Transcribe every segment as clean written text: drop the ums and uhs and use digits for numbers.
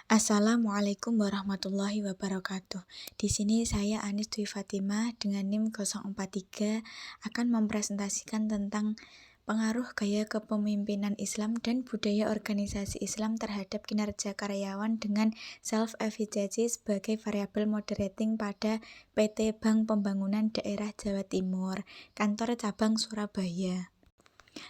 Assalamualaikum warahmatullahi wabarakatuh. Di sini saya Anis Dwi Fatimah dengan NIM 043 akan mempresentasikan tentang pengaruh gaya kepemimpinan Islam dan budaya organisasi Islam terhadap kinerja karyawan dengan self-efficacy sebagai variabel moderating pada PT Bank Pembangunan Daerah Jawa Timur, Kantor Cabang Surabaya.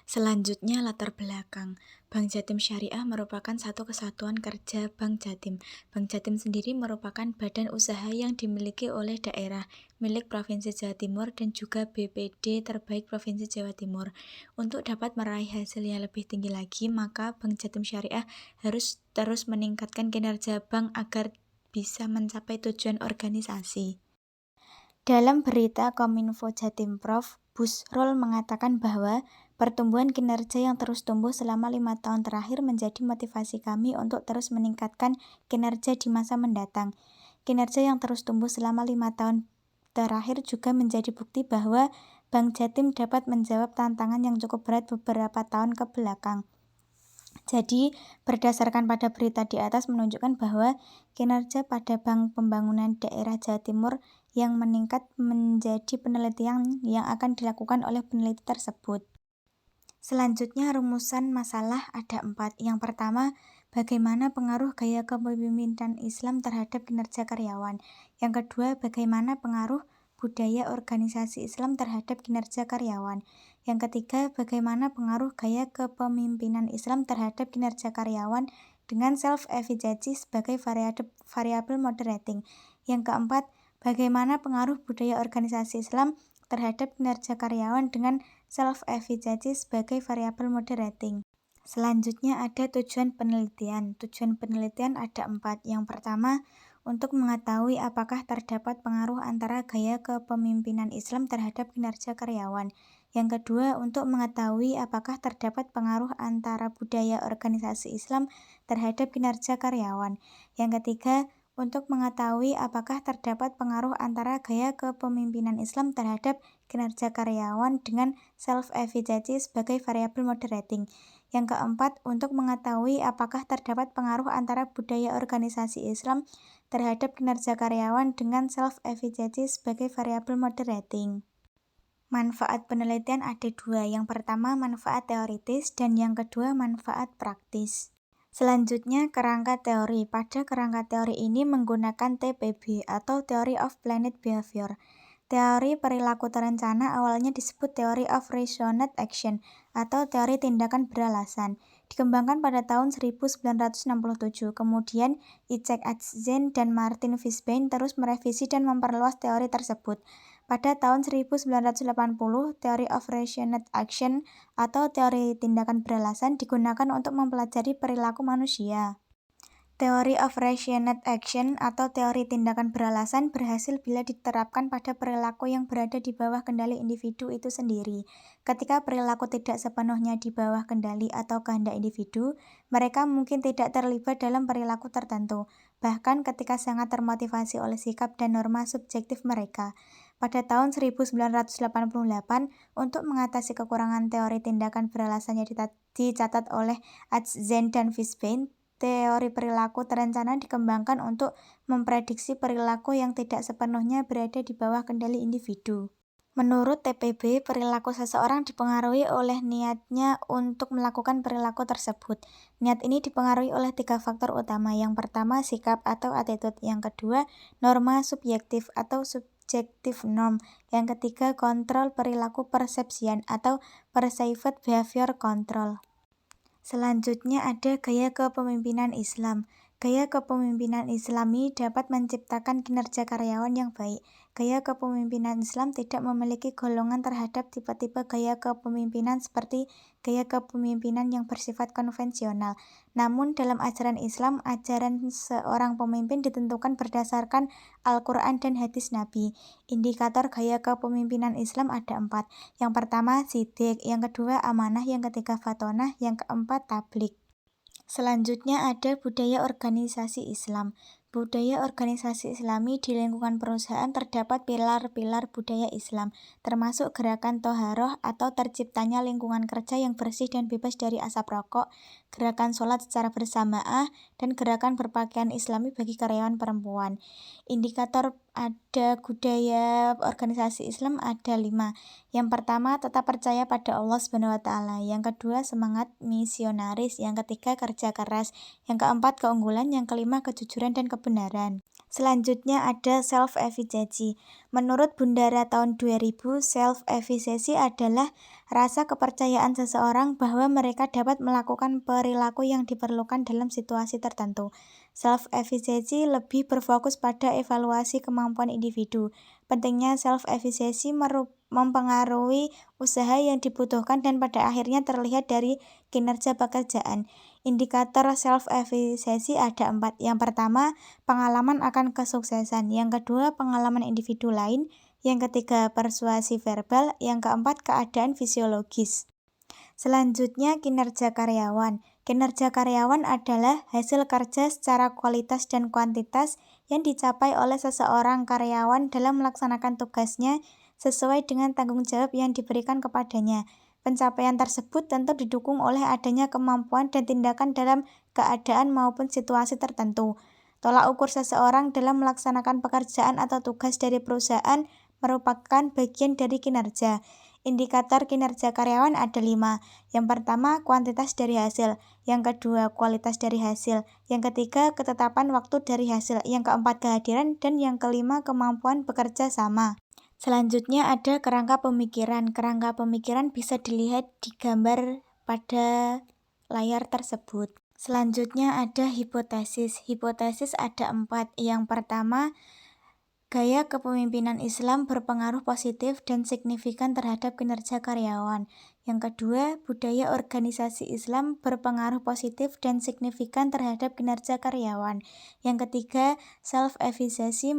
Selanjutnya latar belakang. Bank Jatim Syariah merupakan satu kesatuan kerja Bank Jatim. Bank Jatim sendiri merupakan badan usaha yang dimiliki oleh daerah, milik Provinsi Jawa Timur dan juga BPD terbaik Provinsi Jawa Timur. Untuk dapat meraih hasil yang lebih tinggi lagi, maka Bank Jatim Syariah harus terus meningkatkan kinerja bank agar bisa mencapai tujuan organisasi. Dalam berita Kominfo Jatimprov, Busrul mengatakan bahwa pertumbuhan kinerja yang terus tumbuh selama 5 tahun terakhir menjadi motivasi kami untuk terus meningkatkan kinerja di masa mendatang. Kinerja yang terus tumbuh selama 5 tahun terakhir juga menjadi bukti bahwa Bank Jatim dapat menjawab tantangan yang cukup berat beberapa tahun ke belakang. Jadi, berdasarkan pada berita di atas menunjukkan bahwa kinerja pada Bank Pembangunan Daerah Jawa Timur yang meningkat menjadi penelitian yang akan dilakukan oleh peneliti tersebut. Selanjutnya, rumusan masalah ada 4. Yang pertama, bagaimana pengaruh gaya kepemimpinan Islam terhadap kinerja karyawan. Yang kedua, bagaimana pengaruh budaya organisasi Islam terhadap kinerja karyawan. Yang ketiga, bagaimana pengaruh gaya kepemimpinan Islam terhadap kinerja karyawan dengan self-efficacy sebagai variabel moderating. Yang keempat, bagaimana pengaruh budaya organisasi Islam terhadap kinerja karyawan dengan self-efficacy sebagai variabel moderating. Selanjutnya ada tujuan penelitian. Tujuan penelitian ada 4. Yang pertama, untuk mengetahui apakah terdapat pengaruh antara gaya kepemimpinan Islam terhadap kinerja karyawan. Yang kedua, untuk mengetahui apakah terdapat pengaruh antara budaya organisasi Islam terhadap kinerja karyawan. Yang ketiga, untuk mengetahui apakah terdapat pengaruh antara gaya kepemimpinan Islam terhadap kinerja karyawan dengan self-efficacy sebagai variabel moderating. Yang keempat, untuk mengetahui apakah terdapat pengaruh antara budaya organisasi Islam terhadap kinerja karyawan dengan self-efficacy sebagai variabel moderating. Manfaat penelitian ada 2. Yang pertama, manfaat teoritis dan yang kedua, manfaat praktis. Selanjutnya, kerangka teori. Pada kerangka teori ini menggunakan TPB atau Theory of Planned Behavior. Teori perilaku terencana awalnya disebut Theory of Reasoned Action atau teori tindakan beralasan. Dikembangkan pada tahun 1967. Kemudian, Isaac Atzén dan Martin Fishbein terus merevisi dan memperluas teori tersebut. Pada tahun 1980, Theory of Reasoned Action atau teori tindakan beralasan digunakan untuk mempelajari perilaku manusia. Theory of Reasoned Action atau teori tindakan beralasan berhasil bila diterapkan pada perilaku yang berada di bawah kendali individu itu sendiri. Ketika perilaku tidak sepenuhnya di bawah kendali atau kehendak individu, mereka mungkin tidak terlibat dalam perilaku tertentu, bahkan ketika sangat termotivasi oleh sikap dan norma subjektif mereka. Pada tahun 1988, untuk mengatasi kekurangan teori tindakan beralasannya dicatat oleh Atzén dan Fishbein, teori perilaku terencana dikembangkan untuk memprediksi perilaku yang tidak sepenuhnya berada di bawah kendali individu. Menurut TPB, perilaku seseorang dipengaruhi oleh niatnya untuk melakukan perilaku tersebut. Niat ini dipengaruhi oleh 3 faktor utama. Yang pertama, sikap atau attitude. Yang kedua, norma subjektif atau subjective norm. Yang ketiga, kontrol perilaku persepsian atau perceived behavior control. Selanjutnya ada gaya kepemimpinan Islam. Gaya kepemimpinan Islami dapat menciptakan kinerja karyawan yang baik. Gaya kepemimpinan Islam tidak memiliki golongan terhadap tipe-tipe gaya kepemimpinan seperti gaya kepemimpinan yang bersifat konvensional. Namun dalam ajaran Islam, ajaran seorang pemimpin ditentukan berdasarkan Al-Quran dan hadis Nabi. Indikator gaya kepemimpinan Islam ada 4. Yang pertama, sidik. Yang kedua, amanah. Yang ketiga, fatonah. Yang keempat, tablik. Selanjutnya ada budaya organisasi Islam. Budaya organisasi Islami di lingkungan perusahaan terdapat pilar-pilar budaya Islam, termasuk gerakan Toharoh atau terciptanya lingkungan kerja yang bersih dan bebas dari asap rokok, gerakan sholat secara berjamaah, dan gerakan berpakaian Islami bagi karyawan perempuan. Indikator ada budaya organisasi Islam ada 5. Yang pertama, tetap percaya pada Allah SWT. Yang kedua, semangat misionaris. Yang ketiga, kerja keras. Yang keempat, keunggulan. Yang kelima, kejujuran dan kebenaran. Selanjutnya ada self-efficacy. Menurut Bundara tahun 2000, self-efficacy adalah rasa kepercayaan seseorang bahwa mereka dapat melakukan perilaku yang diperlukan dalam situasi tertentu. Self-efficacy lebih berfokus pada evaluasi kemampuan individu. Pentingnya self-efficacy mempengaruhi usaha yang dibutuhkan dan pada akhirnya terlihat dari kinerja pekerjaan. Indikator self-efficacy ada 4. Yang pertama, pengalaman akan kesuksesan. Yang kedua, pengalaman individu lain. Yang ketiga, persuasi verbal. Yang keempat, keadaan fisiologis. Selanjutnya, kinerja karyawan. Kinerja karyawan adalah hasil kerja secara kualitas dan kuantitas yang dicapai oleh seseorang karyawan dalam melaksanakan tugasnya sesuai dengan tanggung jawab yang diberikan kepadanya. Pencapaian tersebut tentu didukung oleh adanya kemampuan dan tindakan dalam keadaan maupun situasi tertentu. Tolak ukur seseorang dalam melaksanakan pekerjaan atau tugas dari perusahaan merupakan bagian dari kinerja. Indikator kinerja karyawan ada 5. Yang pertama, kuantitas dari hasil. Yang kedua, kualitas dari hasil. Yang ketiga, ketetapan waktu dari hasil. Yang keempat, kehadiran. Dan yang kelima, kemampuan bekerja sama. Selanjutnya ada kerangka pemikiran. Kerangka pemikiran bisa dilihat di gambar pada layar tersebut. Selanjutnya ada hipotesis. Hipotesis ada 4. Yang pertama, gaya kepemimpinan Islam berpengaruh positif dan signifikan terhadap kinerja karyawan. Yang kedua, budaya organisasi Islam berpengaruh positif dan signifikan terhadap kinerja karyawan. Yang ketiga, self-efficacy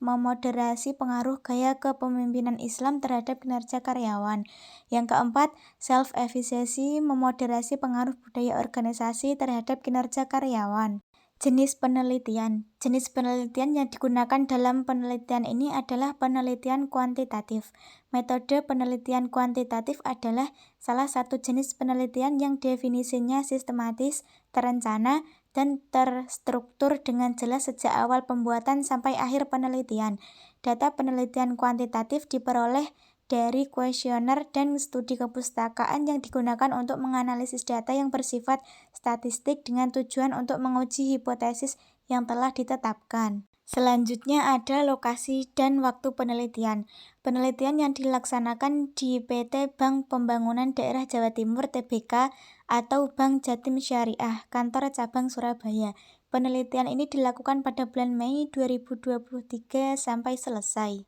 memoderasi pengaruh gaya kepemimpinan Islam terhadap kinerja karyawan. Yang keempat, self-efficacy memoderasi pengaruh budaya organisasi terhadap kinerja karyawan. Jenis penelitian. Jenis penelitian yang digunakan dalam penelitian ini adalah penelitian kuantitatif. Metode penelitian kuantitatif adalah salah satu jenis penelitian yang definisinya sistematis, terencana, dan terstruktur dengan jelas sejak awal pembuatan sampai akhir penelitian. Data penelitian kuantitatif diperoleh dari kuesioner dan studi kepustakaan yang digunakan untuk menganalisis data yang bersifat statistik dengan tujuan untuk menguji hipotesis yang telah ditetapkan. Selanjutnya ada lokasi dan waktu penelitian. Penelitian yang dilaksanakan di PT Bank Pembangunan Daerah Jawa Timur (TBK) atau Bank Jatim Syariah, kantor cabang Surabaya. Penelitian ini dilakukan pada bulan Mei 2023 sampai selesai.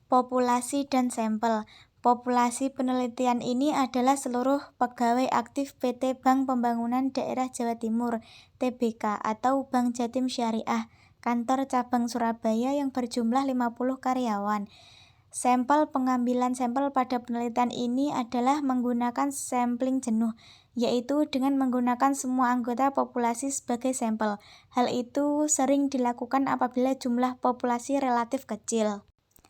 Populasi dan sampel. Populasi penelitian ini adalah seluruh pegawai aktif PT Bank Pembangunan Daerah Jawa Timur (TBK) atau Bank Jatim Syariah, kantor cabang Surabaya yang berjumlah 50 karyawan. Sampel pengambilan sampel pada penelitian ini adalah menggunakan sampling jenuh, yaitu dengan menggunakan semua anggota populasi sebagai sampel. Hal itu sering dilakukan apabila jumlah populasi relatif kecil.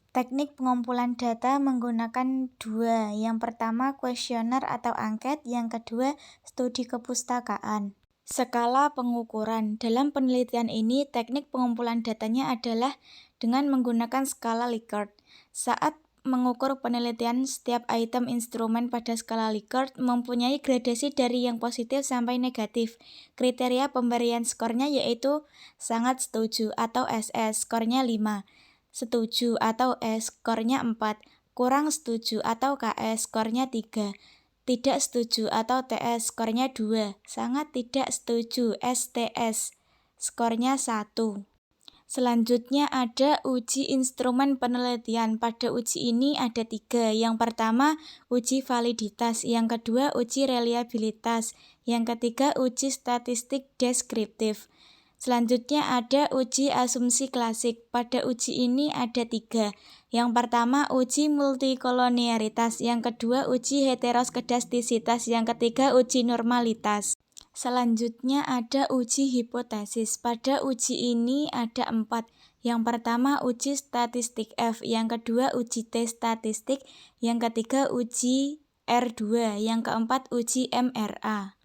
Teknik pengumpulan data menggunakan 2. Yang pertama, kuesioner atau angket. Yang kedua, studi kepustakaan. Skala pengukuran. Dalam penelitian ini, teknik pengumpulan datanya adalah dengan menggunakan skala Likert. Saat mengukur penelitian, setiap item instrumen pada skala Likert mempunyai gradasi dari yang positif sampai negatif. Kriteria pemberian skornya yaitu sangat setuju atau SS, skornya 5. Setuju atau S, skornya 4, kurang setuju atau KS, skornya 3, tidak setuju atau TS, skornya 2, sangat tidak setuju STS, skornya 1. Selanjutnya ada uji instrumen penelitian. Pada uji ini ada 3. Yang pertama, uji validitas. Yang kedua, uji reliabilitas. Yang ketiga, uji statistik deskriptif. Selanjutnya ada uji asumsi klasik. Pada uji ini ada 3. Yang pertama, uji multikolonialitas. Yang kedua, uji heteroskedastisitas. Yang ketiga, uji normalitas. Selanjutnya ada uji hipotesis. Pada uji ini ada 4. Yang pertama uji statistik F, yang kedua uji T statistik, yang ketiga uji R2, yang keempat uji MRA.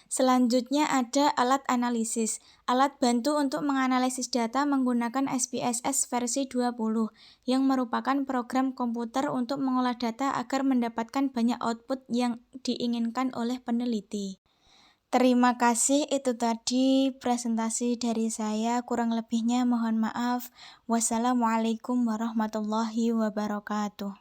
Selanjutnya ada alat analisis. Alat bantu untuk menganalisis data menggunakan SPSS versi 20, yang merupakan program komputer untuk mengolah data agar mendapatkan banyak output yang diinginkan oleh peneliti. Terima kasih, itu tadi presentasi dari saya. Kurang lebihnya mohon maaf. Wassalamualaikum warahmatullahi wabarakatuh.